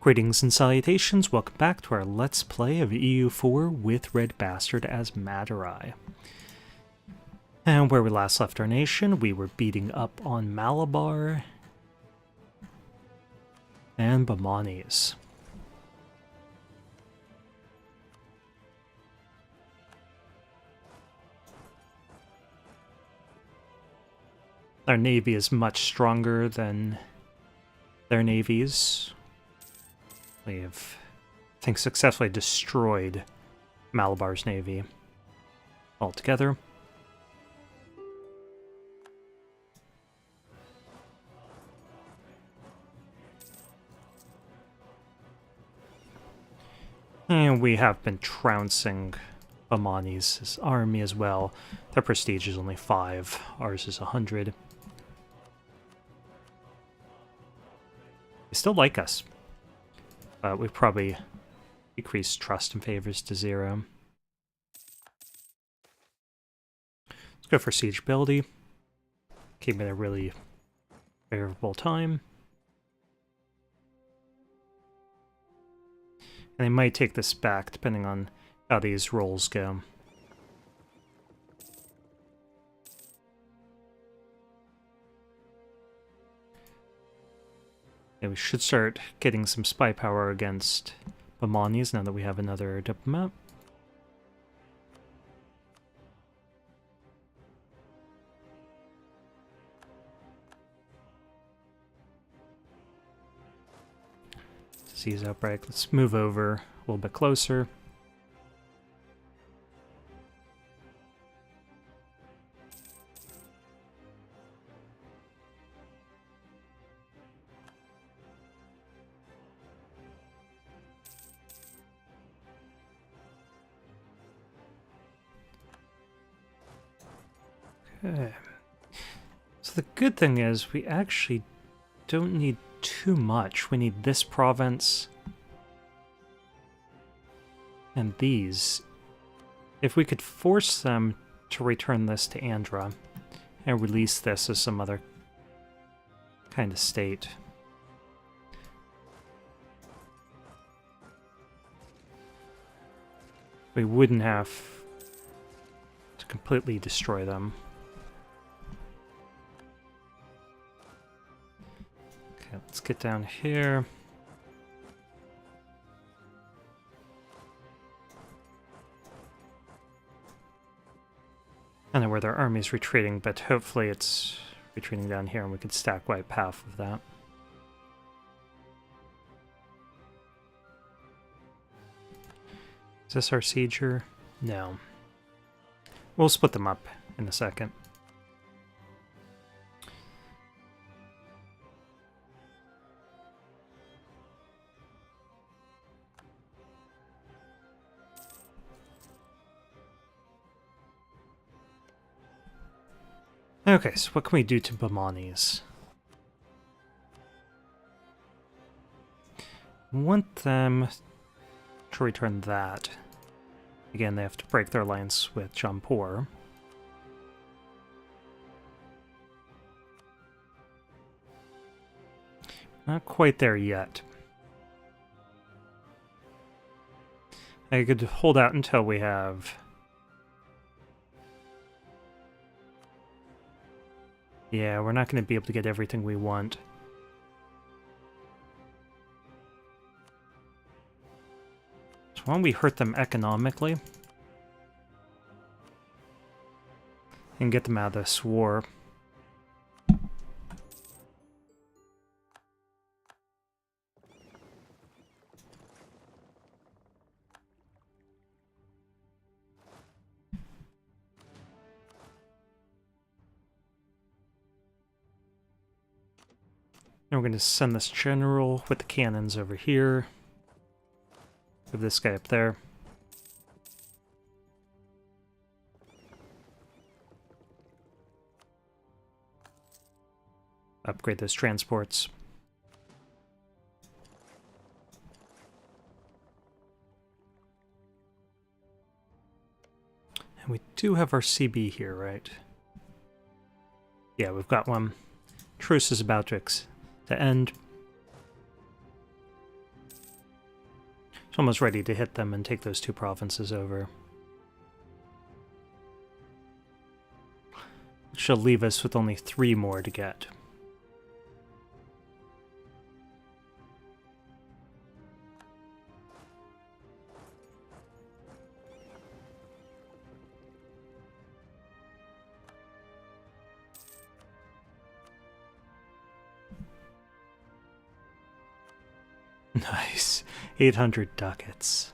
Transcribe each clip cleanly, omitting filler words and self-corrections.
Greetings and salutations, welcome back to our Let's Play of EU4 with RedBstrd as Madurai. And where we last left our nation, we were beating up on Malabar and Bamanis. Our navy is much stronger than their navies. We have, I think, successfully destroyed Malabar's navy altogether. And we have been trouncing Bamani's army as well. Their prestige is only 5, ours is 100. They still like us. But we've probably decreased trust and favors to 0. Let's go for siege ability. Came at a really favorable time. And they might take this back depending on how these rolls go. Yeah, we should start getting some spy power against Bamanis now that we have another diplomat. Disease outbreak. Let's move over a little bit closer. Okay. So the good thing is we actually don't need too much. We need this province and these. If we could force them to return this to Andhra and release this as some other kind of state. We wouldn't have to completely destroy them. Let's get down here. I don't know where their army's retreating, but hopefully it's retreating down here and we could stack wipe half of that. Is this our sieger? No. We'll split them up in a second. Okay, so what can we do to Bamanis? Want them to return that. Again, they have to break their alliance with Jampur. Not quite there yet. I could hold out until we have... Yeah, we're not going to be able to get everything we want. So why don't we hurt them economically? And get them out of this war. And we're going to send this general with the cannons over here. Move this guy up there. Upgrade those transports. And we do have our CB here, right? Yeah, we've got one. Truce is about to end. It's almost ready to hit them and take those 2 provinces over. Which shall leave us with only 3 more to get. Nice. 800 ducats.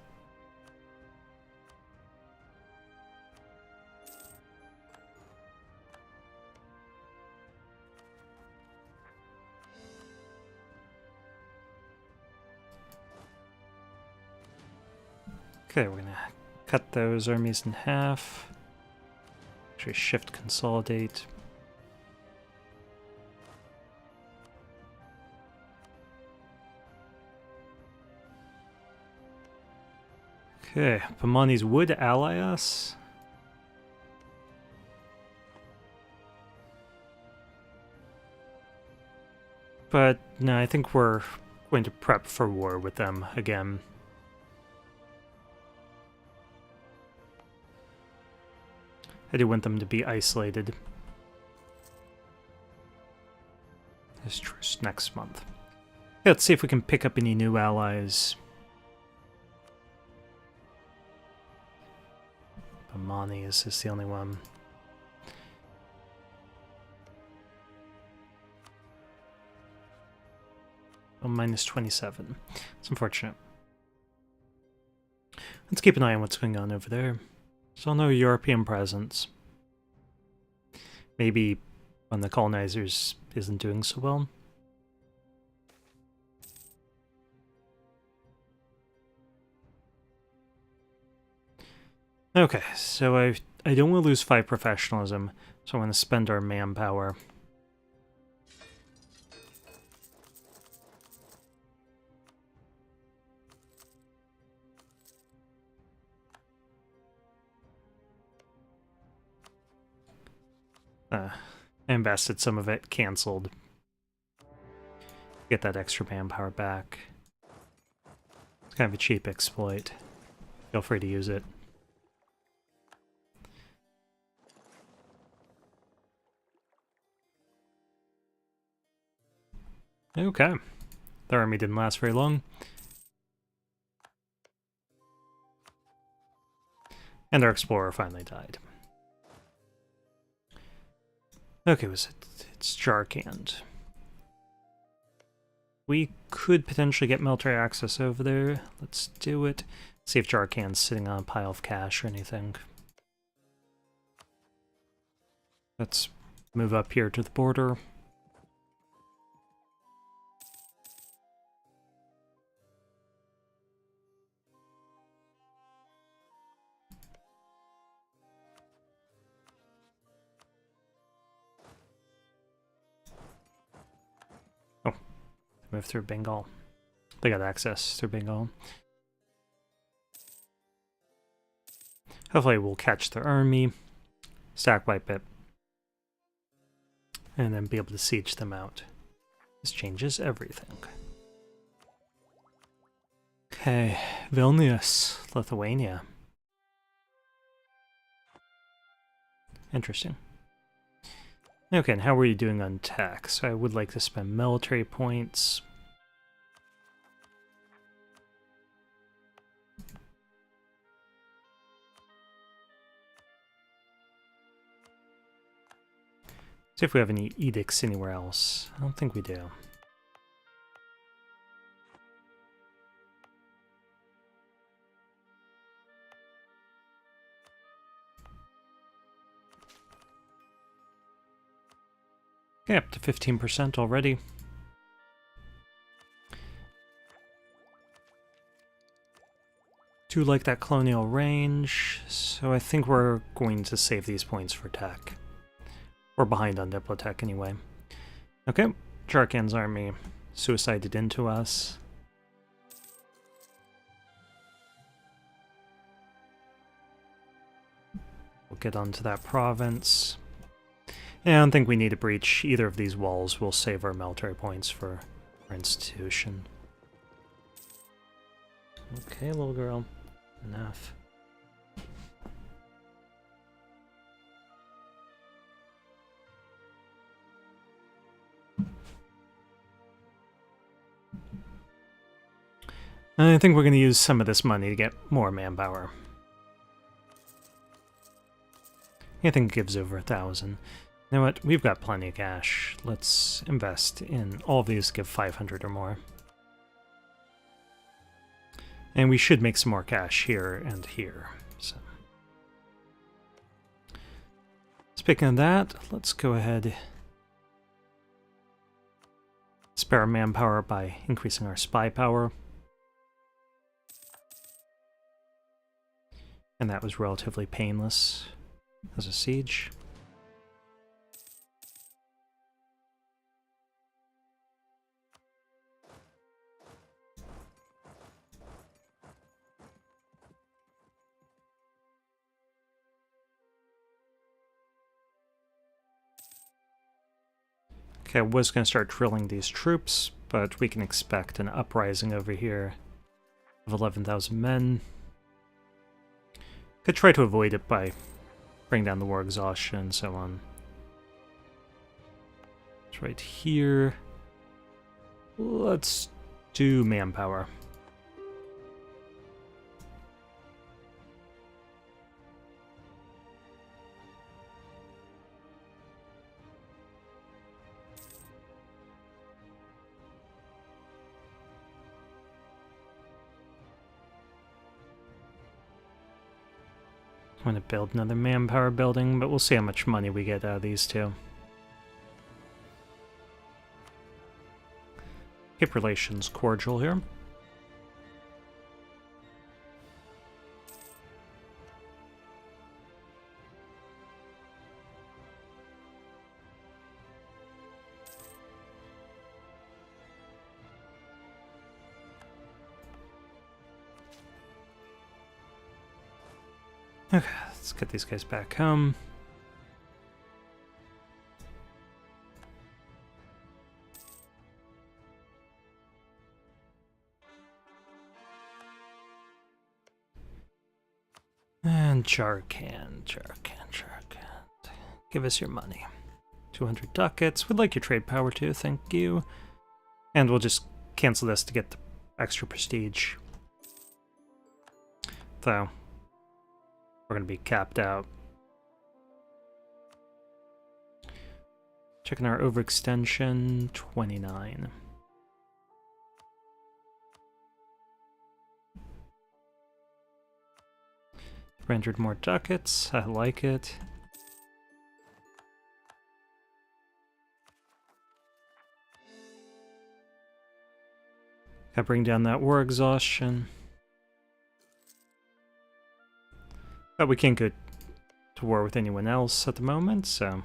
Okay, we're gonna cut those armies in half. Actually, shift consolidate. Okay, Pamani's would ally us. But no, I think we're going to prep for war with them again. I do want them to be isolated. This truce next month. Yeah, let's see if we can pick up any new allies. Pamani is the only one. Oh, minus 27. It's unfortunate. Let's keep an eye on what's going on over there. Still no European presence. Maybe when the colonizers isn't doing so well. Okay, so I don't want to lose 5 professionalism, so I'm going to spend our manpower. I invested some of it, cancelled. Get that extra manpower back. It's kind of a cheap exploit. Feel free to use it. Okay. The army didn't last very long. And our explorer finally died. Okay, it's Jarkand. We could potentially get military access over there. Let's do it. See if Jarkand's sitting on a pile of cash or anything. Let's move up here to the border. Move through Bengal. They got access through Bengal. Hopefully we'll catch their army, stack wipe it, and then be able to siege them out. This changes everything. Okay, Vilnius, Lithuania. Interesting. Okay, and how are you doing on tech? So I would like to spend military points. See if we have any edicts anywhere else. I don't think we do. Okay, up to 15% already. Do like that colonial range, so I think we're going to save these points for tech. We're behind on Diplotech anyway. Okay, Jarkand's army suicided into us. We'll get onto that province. And I don't think we need to breach either of these walls. We'll save our military points for our institution. Okay, little girl. Enough. I think we're going to use some of this money to get more manpower. I think it gives over 1,000. You know what? We've got plenty of cash. Let's invest in all of these to give 500 or more. And we should make some more cash here and here. So, speaking of that, let's go ahead. Spare our manpower by increasing our spy power. And that was relatively painless as a siege. Okay, I was going to start drilling these troops, but we can expect an uprising over here of 11,000 men. Could try to avoid it by bringing down the war exhaustion and so on. It's right here. Let's do manpower. I'm going to build another manpower building, but we'll see how much money we get out of these two. Keep relations cordial here. Okay, let's get these guys back home. And Jarkan. Give us your money. 200 ducats. We'd like your trade power too, thank you. And we'll just cancel this to get the extra prestige. Though, we're going to be capped out. Checking our overextension, 29. Rendered more ducats, I like it. Gotta bring down that war exhaustion. But we can't go to war with anyone else at the moment, so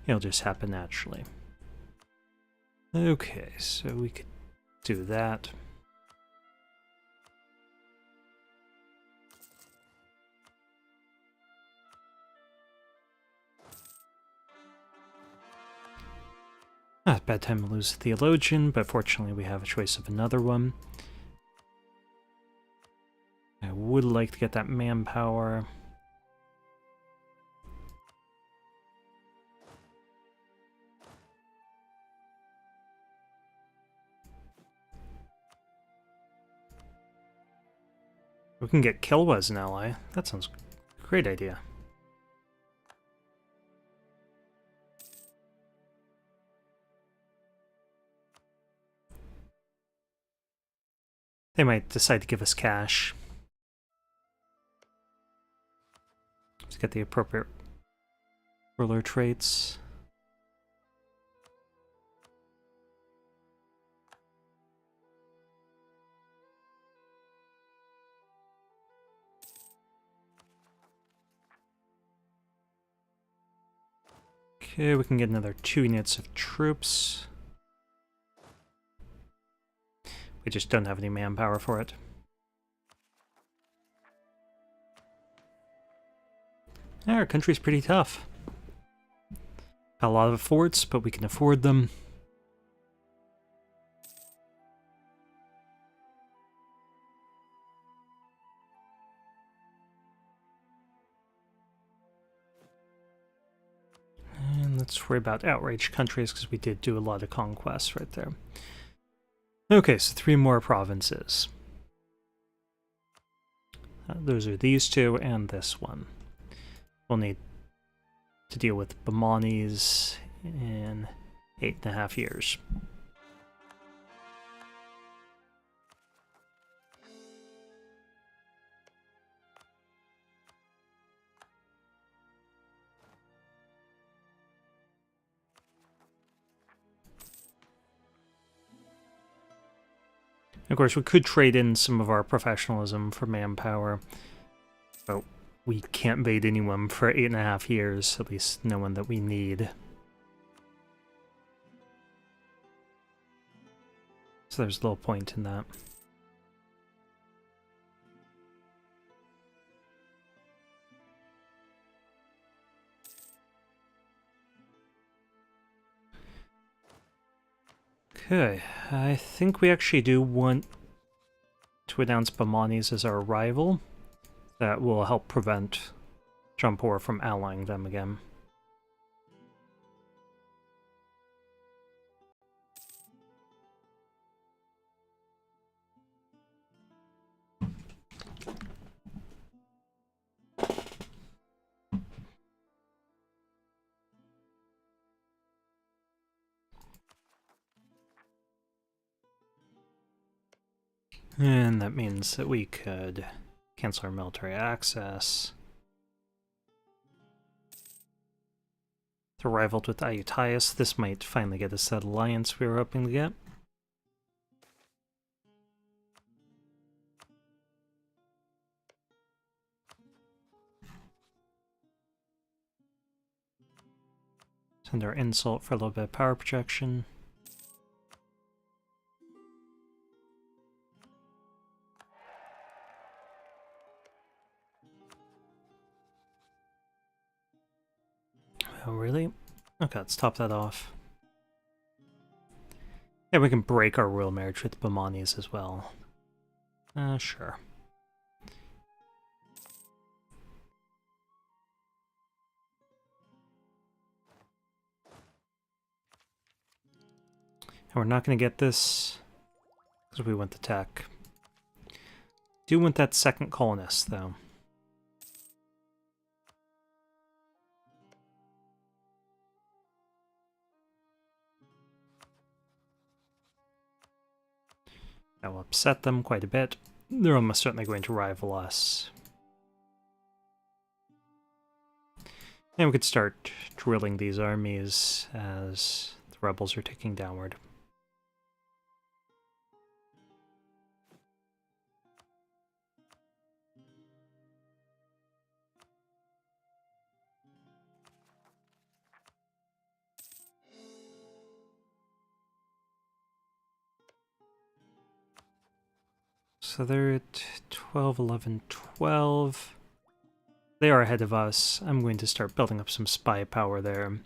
it'll just happen naturally. Okay, so we could do that. Bad time to lose a theologian, but fortunately we have a choice of another one. I would like to get that manpower. We can get Kilwa as an ally. That sounds a great idea. They might decide to give us cash to get the appropriate ruler traits. Okay, we can get another 2 units of troops. We just don't have any manpower for it. Our country's pretty tough. Got a lot of forts, but we can afford them. let's worry about outraged countries because we did do a lot of conquests right there. Okay, so 3 more provinces. Those are these 2 and this one. We'll need to deal with Bamanis in 8.5 years. Of course, we could trade in some of our professionalism for manpower, but we can't bait anyone for 8.5 years, at least no one that we need. So there's little point in that. Okay, I think we actually do want to announce Bamanis as our rival. That will help prevent Jampur from allying them again. And that means that we could cancel our military access. They're rivaled with Ayutthaya. This might finally get us that alliance we were hoping to get. Send our insult for a little bit of power projection. Oh, really? Okay, let's top that off. Yeah, we can break our royal marriage with Bamanis as well. Sure. And we're not going to get this because we want the tech. Do want that second colonist, though. That will upset them quite a bit. They're almost certainly going to rival us. And we could start drilling these armies as the rebels are ticking downward. So they're at 12, 11, 12. They are ahead of us. I'm going to start building up some spy power there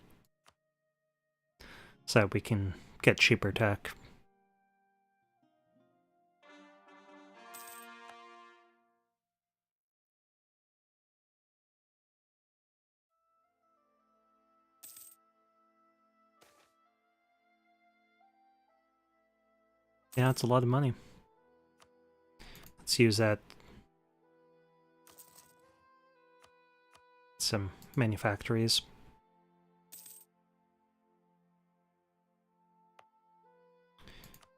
so that we can get cheaper tech. Yeah, it's a lot of money. Let's use that. Some manufactories.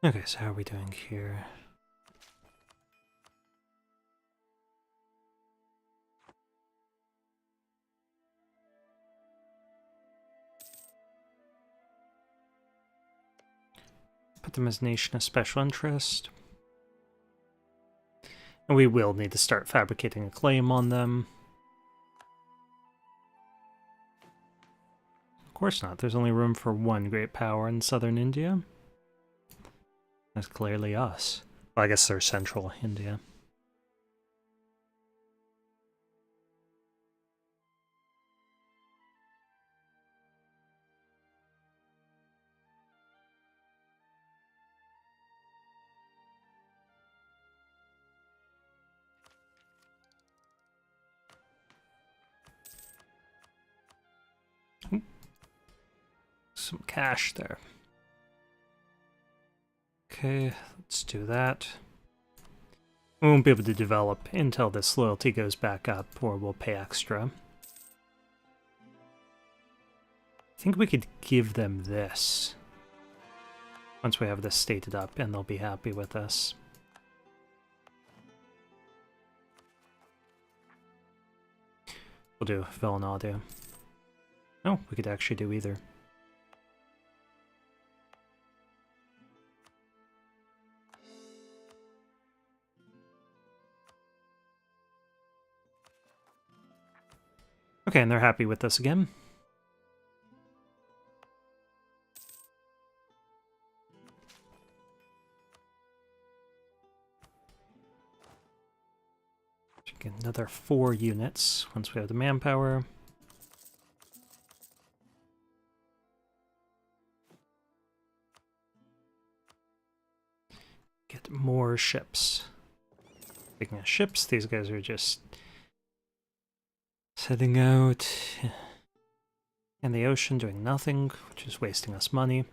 Okay, so how are we doing here? Put them as nation of special interest. And we will need to start fabricating a claim on them. Of course not. There's only room for one great power in southern India. That's clearly us. Well, I guess they're central India. some cash there. Okay, let's do that. We won't be able to develop until this loyalty goes back up, or we'll pay extra. I think we could give them this once we have this stated up, and they'll be happy with us. We'll do Villanado. No, we could actually do either. Okay, and they're happy with us again. Get another 4 units once we have the manpower. Get more ships. Speaking of ships, these guys are just setting out in the ocean doing nothing, which is wasting us money.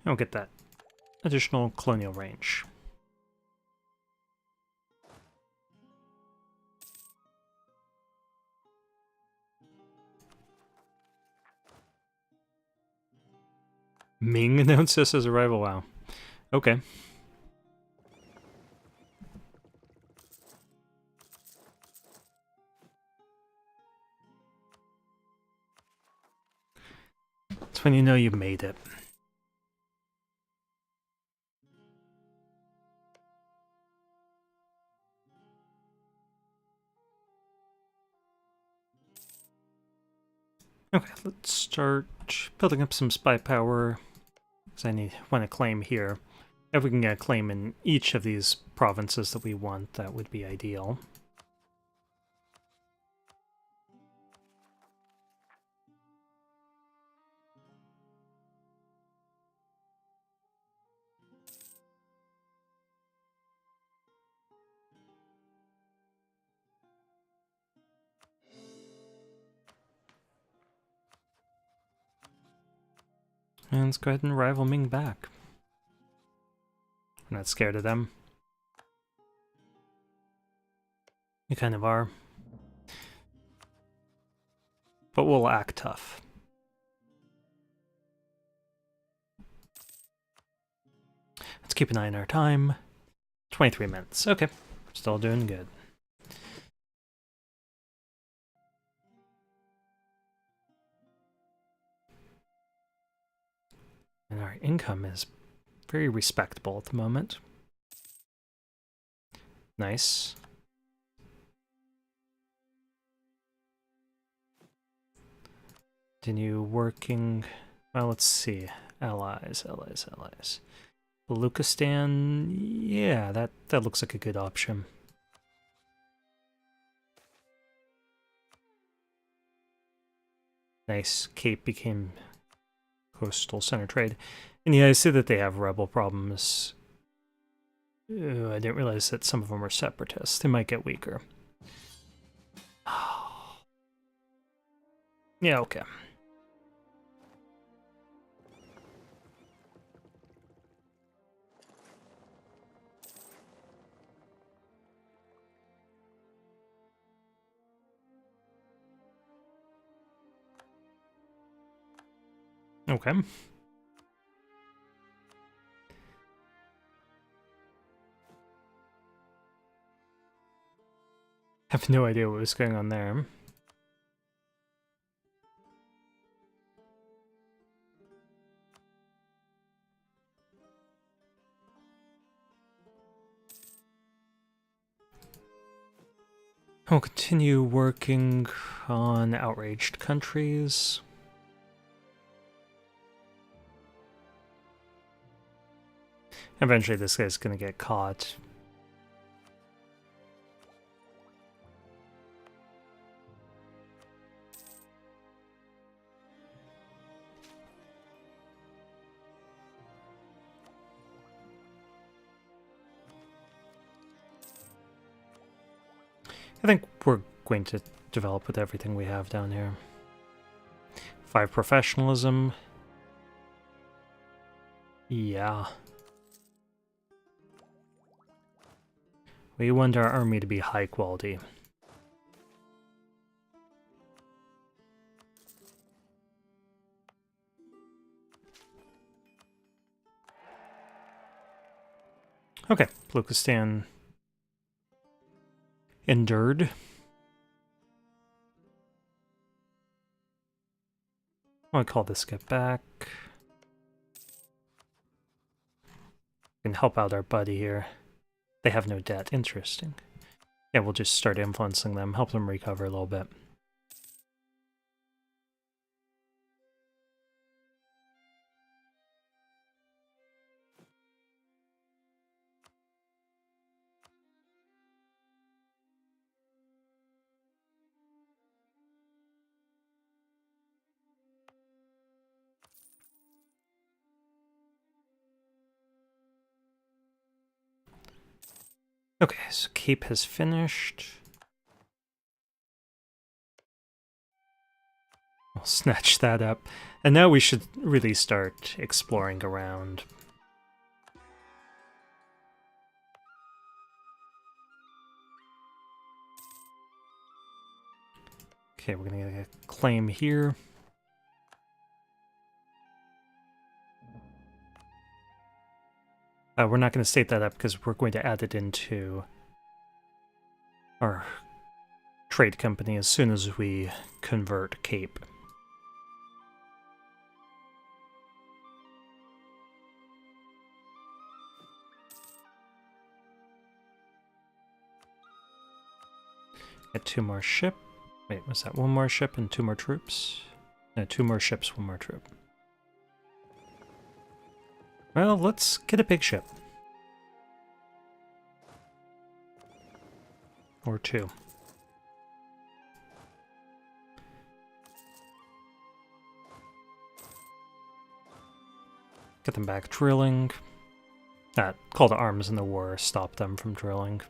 And we'll get that additional colonial range. Ming announced this as arrival. Wow. Okay. That's when you know you've made it. Okay, let's start building up some spy power, because I want to claim here. If we can get a claim in each of these provinces that we want, that would be ideal. And let's go ahead and rival Ming back. I'm not scared of them. You kind of are. But we'll act tough. Let's keep an eye on our time. 23 minutes. Okay. Still doing good. And our income is very respectable at the moment. Nice. Continue working. Well, let's see. Allies. Baluchistan, yeah, that looks like a good option. Nice. Cape became coastal center trade. And yeah, I see that they have rebel problems. I didn't realize that some of them are separatists. They might get weaker. Yeah, okay. Okay. I have no idea what was going on there. I'll continue working on outraged countries. Eventually this guy's gonna get caught. I think we're going to develop with everything we have down here. 5 professionalism. Yeah. We want our army to be high quality. Okay, Blokistan endured. I'll call this get back. We can help out our buddy here. They have no debt. Interesting. Yeah, we'll just start influencing them, help them recover a little bit. Okay, so Cape has finished. We'll snatch that up. And now we should really start exploring around. Okay, we're gonna get a claim here. We're not going to state that up because we're going to add it into our trade company as soon as we convert Cape. Get 2 more ship. Wait, was that 1 more ship and 2 more troops? No, 2 more ships, 1 more troop. Well, let's get a big ship. Or 2. Get them back drilling. That call to arms in the war stopped them from drilling.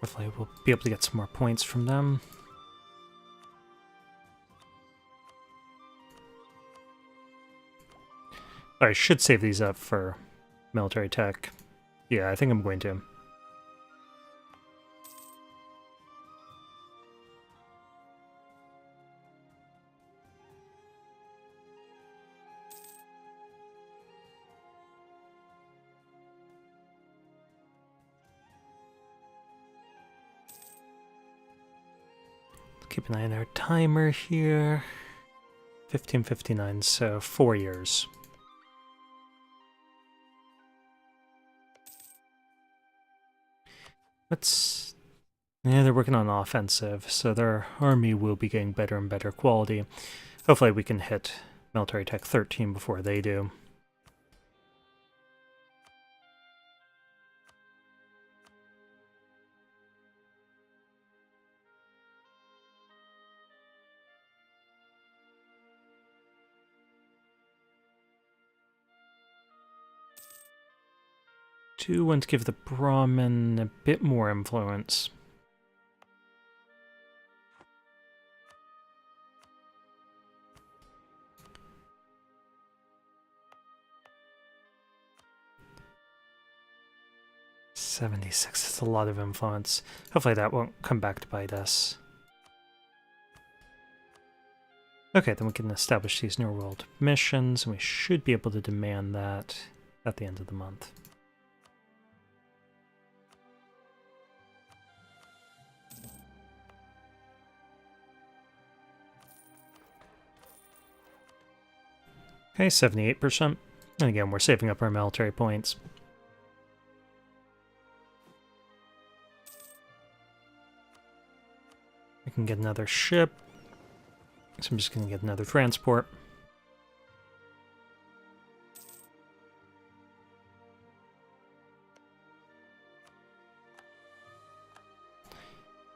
Hopefully we'll be able to get some more points from them. I should save these up for military tech. Yeah, I think I'm going to. Keep an eye on our timer here. 1559, so 4 years. Yeah, they're working on offensive, so their army will be getting better and better quality. Hopefully we can hit military tech 13 before they do. Do want to give the Brahmin a bit more influence. $76 is a lot of influence. Hopefully that won't come back to bite us. Okay, then we can establish these New World missions, and we should be able to demand that at the end of the month. Okay, 78%. And again, we're saving up our military points. We can get another ship. So I'm just going to get another transport.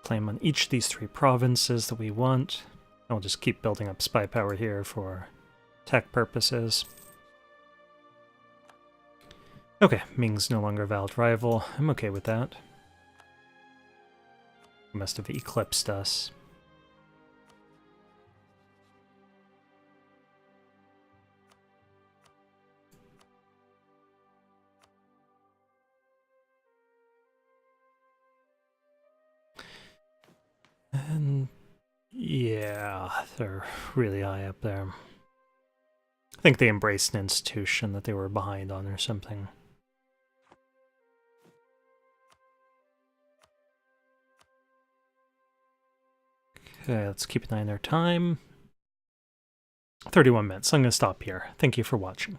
Claim on each of these 3 provinces that we want. And we'll just keep building up spy power here for tech purposes. Okay, Ming's no longer a valid rival. I'm okay with that. He must have eclipsed us. And yeah, they're really high up there. I think they embraced an institution that they were behind on or something. Okay, let's keep an eye on their time. 31 minutes. I'm going to stop here. Thank you for watching.